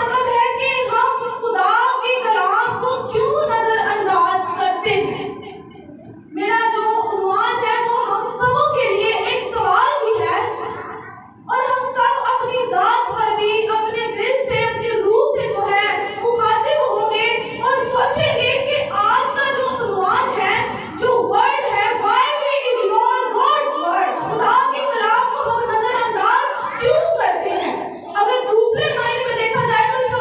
मतलब है कि हम खुदा के कलाम को क्यों नजरअंदाज करते हैं। मेरा जो उन्वान है वो हम सबों के लिए एक सवाल भी है, और हम सब अपनी जात पर भी अपने दिल से, अपनी रूह से जो है मुखातिब होंगे और सोचेंगे कि आज का जो उन्वान है, जो वर्ड है, why we ignore God's word, खुदा के कलाम को हम नजरअंदाज क्यों करते हैं। अगर दूसरे मायने में देखा जाए तो इसका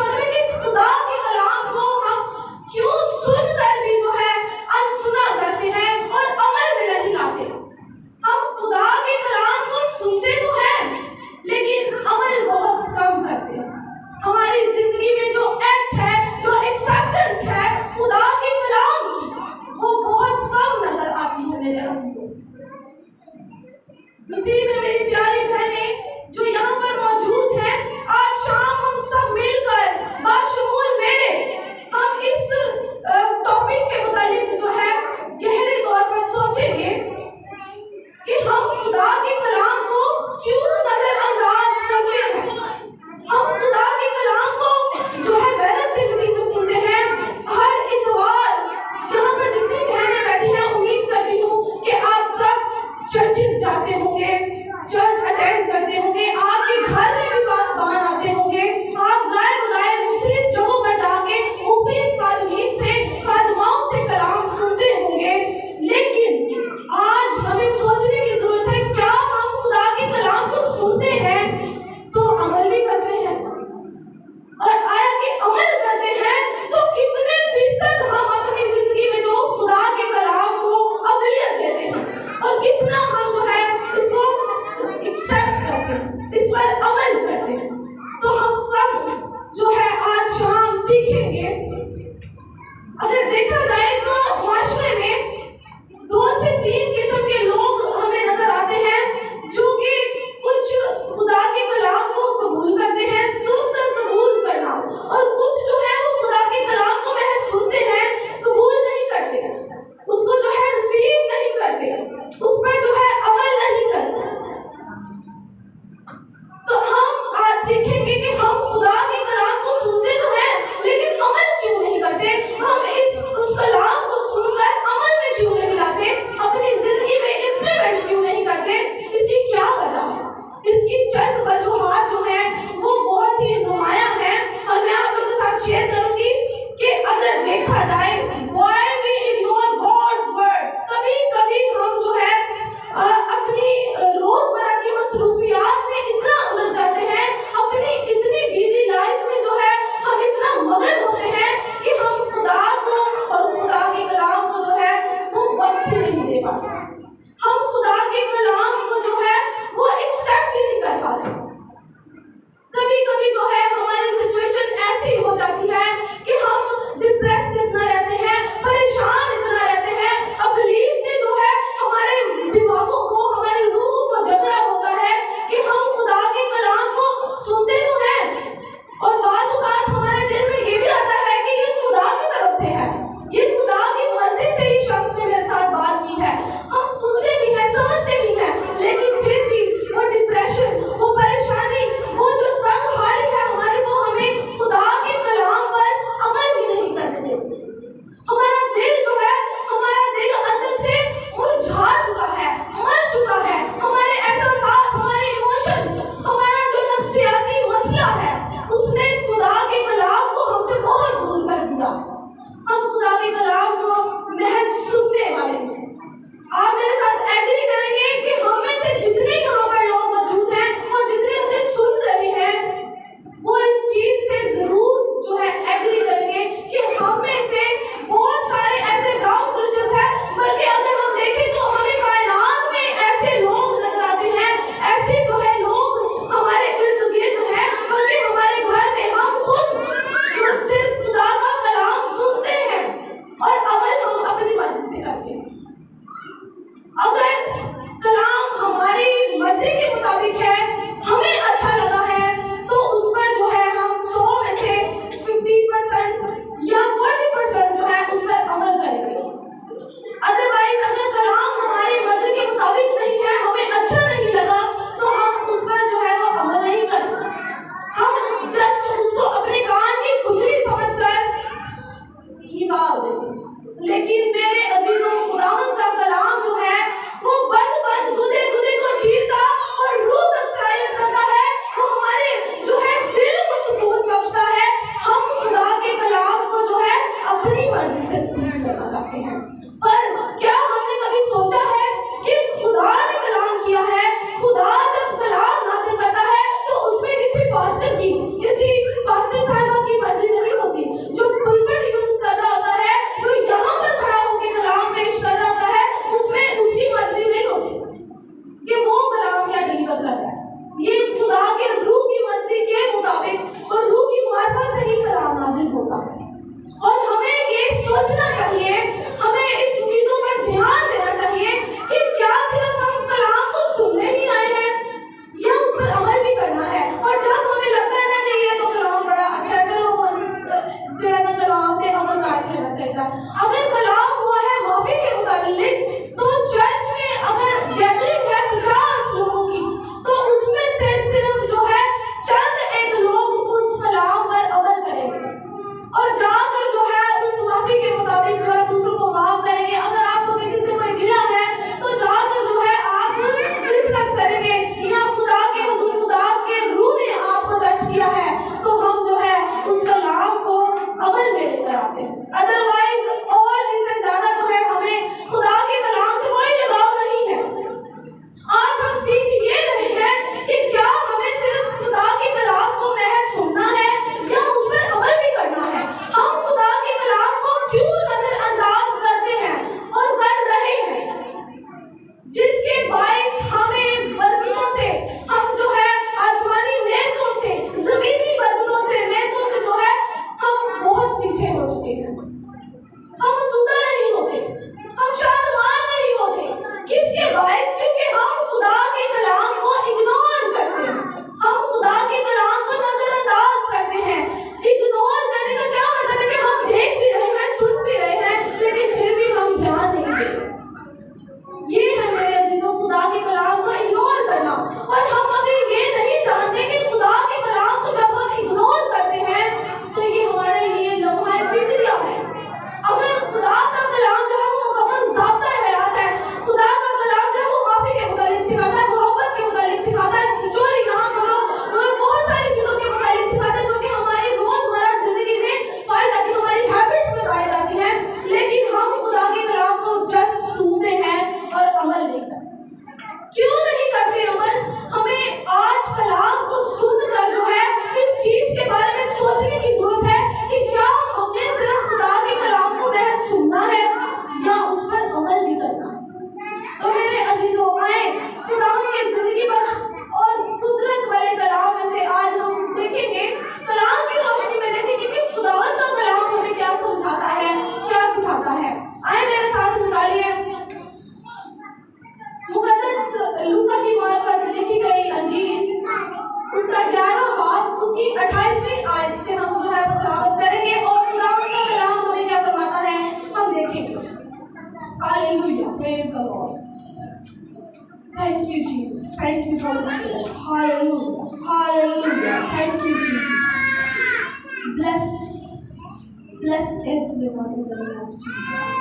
bless everyone in the name of Jesus.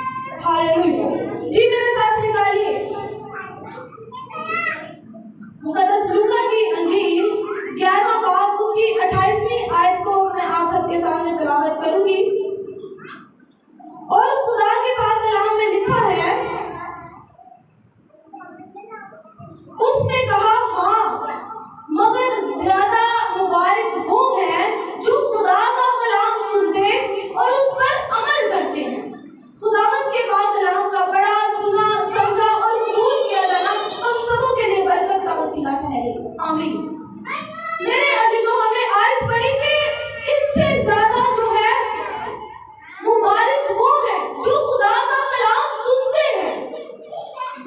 Hallelujah. जी मेरे साथ निकालिए मुकद्दस लूका की अंजील 11वां बाब उसकी 28वीं आयत को मैं आप सबके सामने तिलावत करूंगी। और खुदा के पाक कलाम में लिखा है, उसने कहा हाँ, मगर ज्यादा मुबारक वो है जो खुदा का कलाम सुनते और उस पर अमल करते हैं। खुदावंद के पाक कलाम का बड़ा सुना, समझा और कबूल किया जाना हम सबों के लिए बरकत का वसीला ठहरे। आमीन। मेरे अजीजों, हमें आयत पढ़ी कि इससे ज्यादा जो है मुबारक वो है जो खुदा का कलाम सुनते हैं।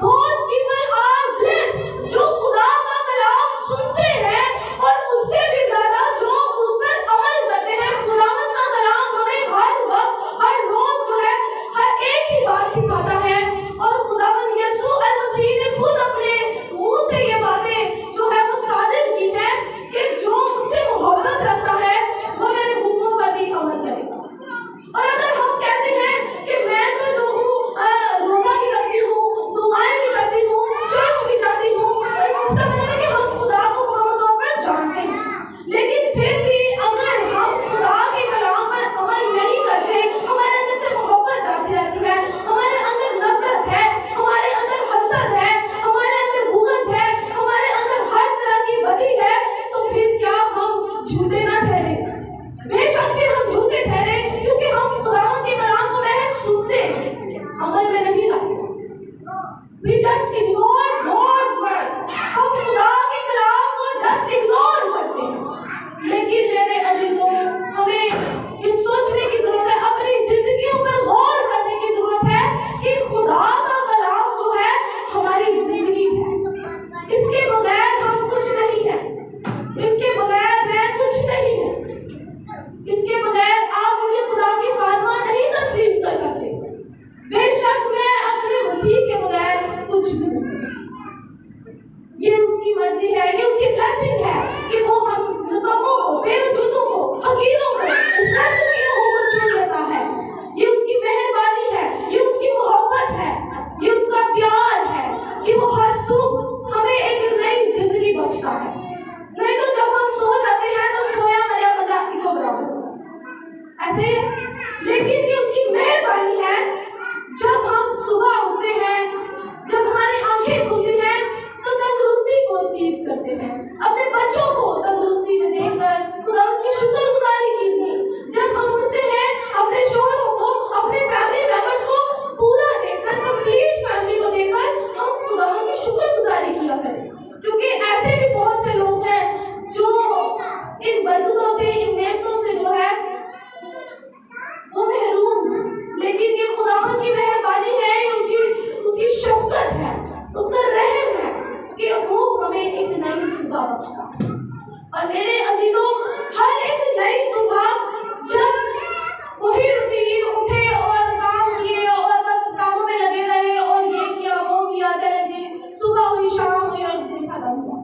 Those people are blessed जो खुदा का कलाम सुनते हैं और उससे भी ज्यादा जो उस पर अमल करते हैं। खुदावंद का कलाम हमें हर वक्त, हर रोज जो है हर एक ही बात सिखाता है। और खुदावंद यीशु मसीह ने खुद अपने मुंह से ये बातें जो है वो साबित की है कि जो मुझसे मोहब्बत रखता है वो मेरे हुक्मों पर भी अमल करेगा। और अगर हम कहते हैं कि मैं तो जो हूँ रोजा भी करती हूँ, दुआएं भी करती हूँ, चर्च भी जाती हूँ, इसका मतलब है कि हम खुदा को मुकम्मल तौर पर जानते हैं। लेकिन फिर भी अगर हम खुदा के कलाम पर अमल नहीं करते, हमारे अंदर से मोहब्बत जाती रहती है, हमारे अंदर नफरत है, हमारे अंदर हसद है, हमारे अंदर बुग़्ज़ है, हमारे अंदर हर तरह की बदी है, तो फिर क्या हम झूठे ना ठहरे? बेशक फिर हम झूठे ठहरे, क्योंकि हम खुदावंद के कलाम को महज सुनते हैं, अमल में नहीं लाते। We just ignore God's word. हम खुदा के कलाम को just ignore करते हैं। लेकिन मेरे अजीजों, हमें ये सोचने की जरूरत है, अपनी जिंदगियों पर गौर करने की जरूरत है कि खुदा का कलाम जो है हमारी जिंदगी है। इसके बगैर हम कुछ नहीं है, इसके बगैर मैं कुछ नहीं है, इसके बगैर आप मुझे खुदा की खादमा नहीं तस्लीम कर सकते। बेशक मैं अपने मसीह के बगैर कुछ भी नहीं। ये उसकी मर्जी है, ये उसकी ब्लेसिंग है कि वो हम निकम्मों को, बेवजूदों को, हकीरों को, गलतियों को चुन लेता है। ये उसकी मेहरबानी है, ये उसकी मोहब्बत है, ये उसका प्यार है कि वो हर सुख हमें एक नई जिंदगी बख्शता है। नहीं तो जब हम सो जाते हैं तो सोया मरा बंदा को बराबर ऐसे। लेकिन ये उसकी मेहरबानी है, जब हम सुबह उठते हैं, जब हमारी आंखें खुलती हैं तो तंदुरुस्ती को सीख करते हैं। अपने बच्चों को तंदुरुस्ती में देखकर खुदा की शुक्रगुजारी कीजिए। जब हम उठते हैं, अपने शोहरों को, अपने फैमिली मेंबर्स को पूरा देखकर, कंप्लीट फैमिली को देखकर हम खुदा की शुक्रगुजारी किया करें। क्योंकि ऐसे भी बहुत से लोग हैं जो इन बरकतों से, इन नेमतों से जो है वो महरूम, लेकिन ये खुदावंद की मेहरबानी है, उसकी शफकत है, उसका रहम है कि वो हमें एक नई सुबह बख्शता। और मेरे अजीजों, हर एक नई सुबह जस्ट वही रूटीन, उठे और काम किए और बस कामों में लगे रहे और ये किया वो किया, चले जी सुबह हुई, शाम हुई और दिन खत्म हुआ।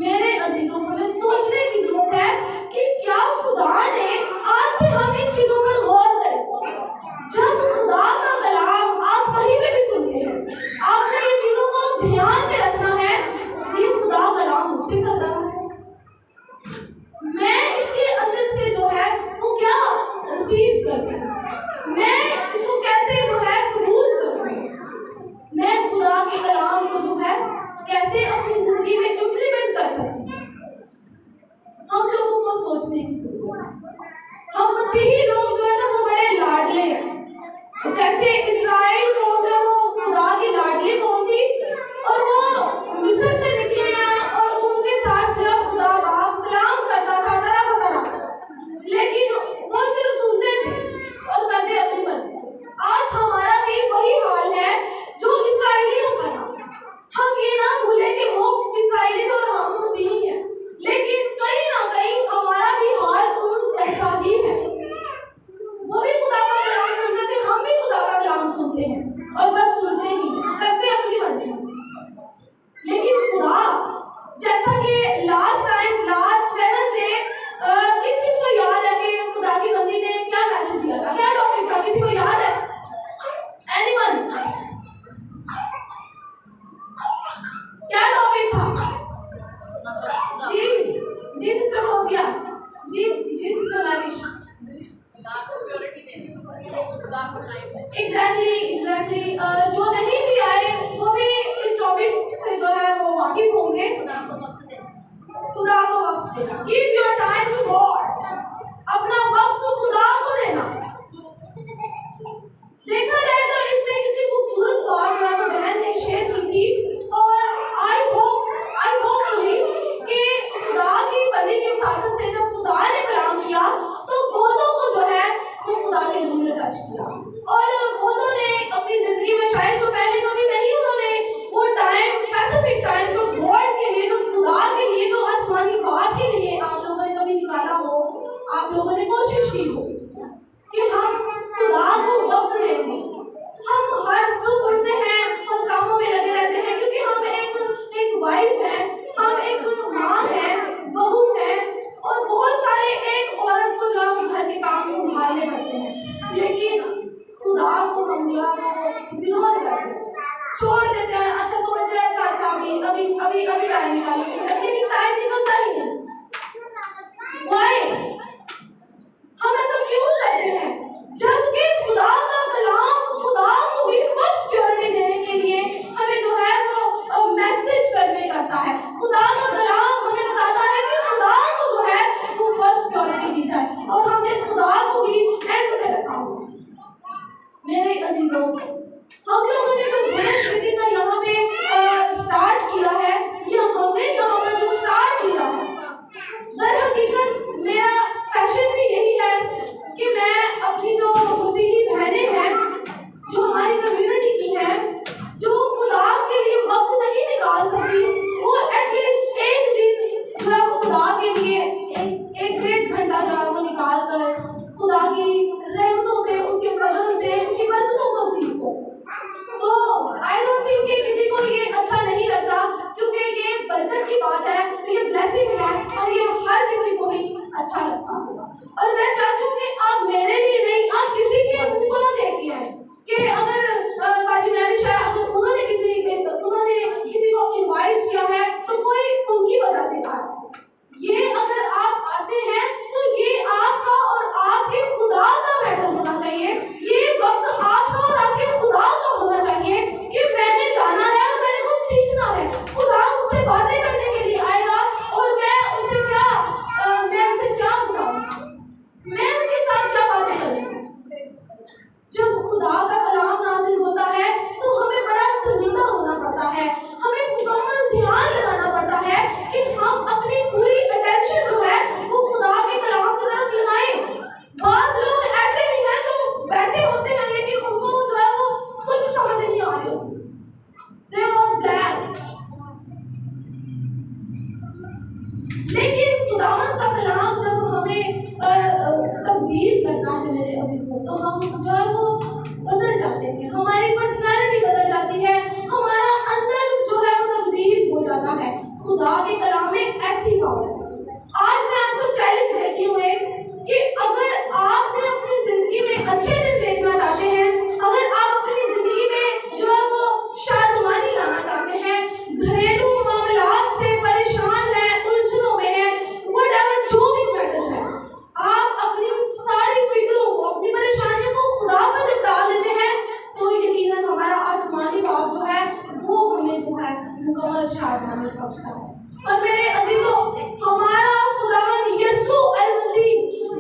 मेरे अजीजों, हमें सोचने की जरूरत है कि क्या खुदा ने, आज से हम इन चीजों पर गौर करें। जब खुदा का कलाम आप कहीं पे भी सुनते हैं, आपने ये चीजों को ध्यान में रखना है, ये खुदा कलाम मुझसे कर रहा है, मैं इसके अंदर से जो है वो क्या रिसीव करती हूँ, मैं इसको कैसे जो है कबूल करती हूँ, मैं खुदा के कलाम को जो है कैसे अपनी जिंदगी में इम्प्लीमेंट कर सकती हूँ। हम लोगों को सोचने की जरूरत है। हम मसीही लोग जो है ना वो बड़े लाडले हैं। जैसे इस्राएल कौम है वो खुदा की लाडली कौम थी, और वो मिस्र से निकले हैं और उनके साथ जब खुदा बाप कलाम करता था तरह तरह, लेकिन वो सिर्फ सुनते थे और करते अपनी मर्जी। आज हमारा भी वही हाल है जो इस्राएलियों का था। हम ये ना भूले कि वो इस्राएली तो हम मसीही हैं, लेकिन कहीं ना कहीं हमारा भी हाल उन जैसा ही है। वो भी खुदा का कलाम सुनते थे, हम भी खुदा का कलाम एग्जैक्टली जो नहीं भी आए वो भी इस टॉपिक से जो है वो वाकिफ होंगे। खुदा को वक्त देना, give your time to God, अपना वक्त तो खुदा को देना। देखा जाए तो इसमें कितनी खूबसूरत बात है बहन ने शेयर की थी, और आई होप कि खुदा की बनी की साथ से जब खुदा ने कलाम किया तो बहुतों को जो है वो खुदा के रूह ने टच किया, और बहुतों ने अपनी जिंदगी में शायद जो पहले कभी नहीं उन्होंने वो टाइम, स्पेसिफिक टाइम जो गॉड के लिए, जो खुदा के लिए, जो आसमानी बात के लिए आप लोगों ने कभी निकाला हो, आप लोगों ने कोशिश की हो कि हम खुदा को वक्त देंगे। हम हर सुबह उठते हैं और कामों में लगे रहते हैं, क्योंकि हम एक वाइफ है, हम एक माँ है, बहू है, और बहुत सारे एक औरत को जो हम घर के काम संभालने पड़ते हैं, लेकिन खुदा को हम जो इग्नोर करते हैं, छोड़ देते हैं। अच्छा तो मुझे अच्छा अभी टाइम निकालेंगे, लेकिन टाइम निकलता ही नहीं। Why? हम ऐसा क्यों करते हैं, जबकि खुदा का कलाम खुदा को भी फर्स्ट प्योरिटी देने के लिए हमें जो है वो मैसेज करने करता है। खुदा का कलाम हमें बताता है कि खुदा को जो है वो फर्स्ट प्योरिटी दी जाए, और हमने खुदा को ही एंड में रखा हुआ। मेरे अजीजों, हम लोगों ने जो गणेश मीटिंग का यहाँ पे स्टार्ट किया है, या हमने यहाँ पर जो स्टार्ट किया है, दर हकीकत मेरा पैशन भी यही है कि मैं अपनी जो मसीही बहनें हैं, जो हमारी कम्युनिटी की हैं, जो खुदा के लिए वक्त नहीं निकाल सकती, वो एटलीस्ट एक दिन जो है वो खुदा के लिए एक 1.5 घंटा जो है वो निकाल कर खुदा की रहमतों से, उसके फजल से, उसकी बरकतों को सीखो। तो आई डोंट थिंक कि किसी को ये अच्छा नहीं लगता, क्योंकि ये बरकत की बात है, ये ब्लेसिंग है, और ये हर किसी को ही अच्छा लगता होगा। और मैं चाहती हूँ कि आप मेरे लिए नहीं, आप किसी के मुंह को ना देखिए आए कि अगर बाजी मैं भी शायद अगर उन्होंने किसी को इनवाइट किया है तो कोई उनकी वजह से आया। ये अगर आप आते हैं तो ये आपका और आपके खुदा का मैटर होना चाहिए। ये वक्त आपका और आपके खुदा का होना चाहिए कि मैंने जाना है और मैंने कुछ सीखना है। खुदा मुझसे बातें करने के लिए आएगा, और मैं उसे क्या बताऊं, मैं उसके साथ क्या बातें करूं। जब खुदा का कलाम नाज़िल होता है तो हमें बड़ा संजीदा होना पड़ता है, हमें मुकम्मल ध्यान लगाना पड़ता है कि हम अपनी पूरी अटेंशन जो है वो खुदा के कलाम की तरफ लगाएं। बात लोग ऐसे भी हैं जो बैठे होते हैं, लेकिन उनको जो है वो कुछ समझ नहीं आ रही होती। They was glad। लेकिन खुदावंद का कलाम जब हमें तब्दील करना है मेरे अजीजों, तो हम जो है वो बदल जाते हैं, हमारी पर्सनालिटी बदल जाती है, हमारा अंदर जो है वो तब्दील हो जाता है। खुदा के कलाम में ऐसी बात है। आज मैं आपको चैलेंज देती हूँ कि अगर आपने अपनी जिंदगी में अच्छे दिन देखना चाहते हैं, अगर आप अपनी जिंदगी में जो है वो शादमानी लाना चाहते हैं, घरेलू मामलात से परेशान हैं, उलझनों में हैं, व्हाटएवर जो भी मैटर है, आप अपनी सारी फिक्रों को, अपनी परेशानियों को खुदा पर जब डाल देते हैं, तो यकीनन हमारा आसमानी बाप जो है वो हमें जो है मुकम्मल शादमानी बख्शता है। और मेरे अजीजों, हमारा खुदावंद यीशु मसीह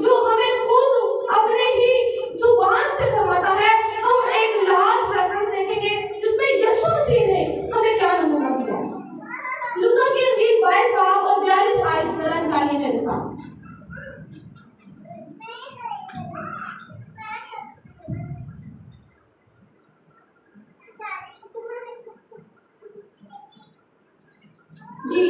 जो हमें खुद अपने ही जुबान से फरमाता है, हम एक लास्ट रेफरेंस देखेंगे जिसमें यीशु मसीह ने हमें क्या नमूना दिया। लूका की इंजील 22 बाब और 42 आयत जरा निकालिए मेरे साथ। जी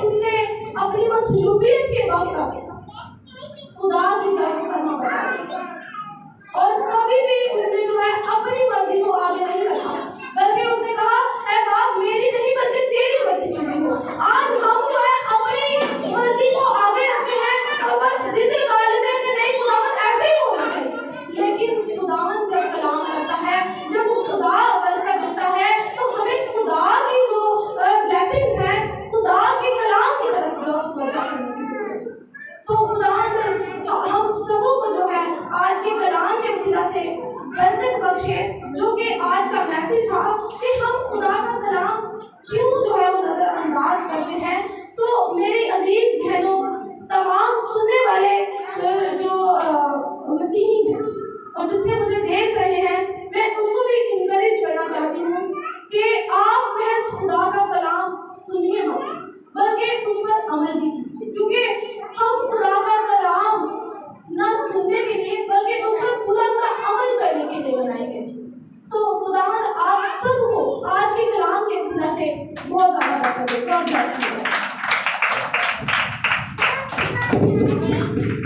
उसने अपनी मसलूबियत के वक्त खुदा की जान करना पड़ा और कभी भी उसने जो है अपनी मर्जी को आगे नहीं रखा, बल्कि उसने कहा ऐ बाप मेरी नहीं बल्कि तेरी मर्जी चुनी हो। आज हम जो है अपनी मर्जी को आगे रखते हैं और बस जिद लगा लेते हैं कि नहीं खुदावंद ऐसे ही होना चाहिए, लेकिन खुदावंद जब कलाम करता है, जब वो खुदा बरकत देता है तो हमें खुदा की जो ब्लेसिंग्स हैं, खुदा के कलाम की तरफ तवज्जो करने की जरूरत है। सो खुदावंद हम सबों को जो है आज के कलाम के वसीला से बरकत बख्शे, जो कि आज का मैसेज था कि हम खुदा का कलाम क्यों जो है वो नजरअंदाज करते हैं। सो मेरी अजीज बहनों, तमाम सुनने वाले जो मसीही हैं और जितने मुझे देख रहे हैं, मैं उनको भी इनकरेज करना चाहती हूँ कि आप महज खुदा का कलाम सुनिए मत, बल्कि उस पर अमल भी कीजिए, क्योंकि हम खुदा का कलाम न सुनने के लिए बल्कि उस पर पूरा अमल करने के लिए बनाए गए। सो खुदावंद आप सबको आज के कलाम के वसीला से बहुत ज़्यादा बरकत दे।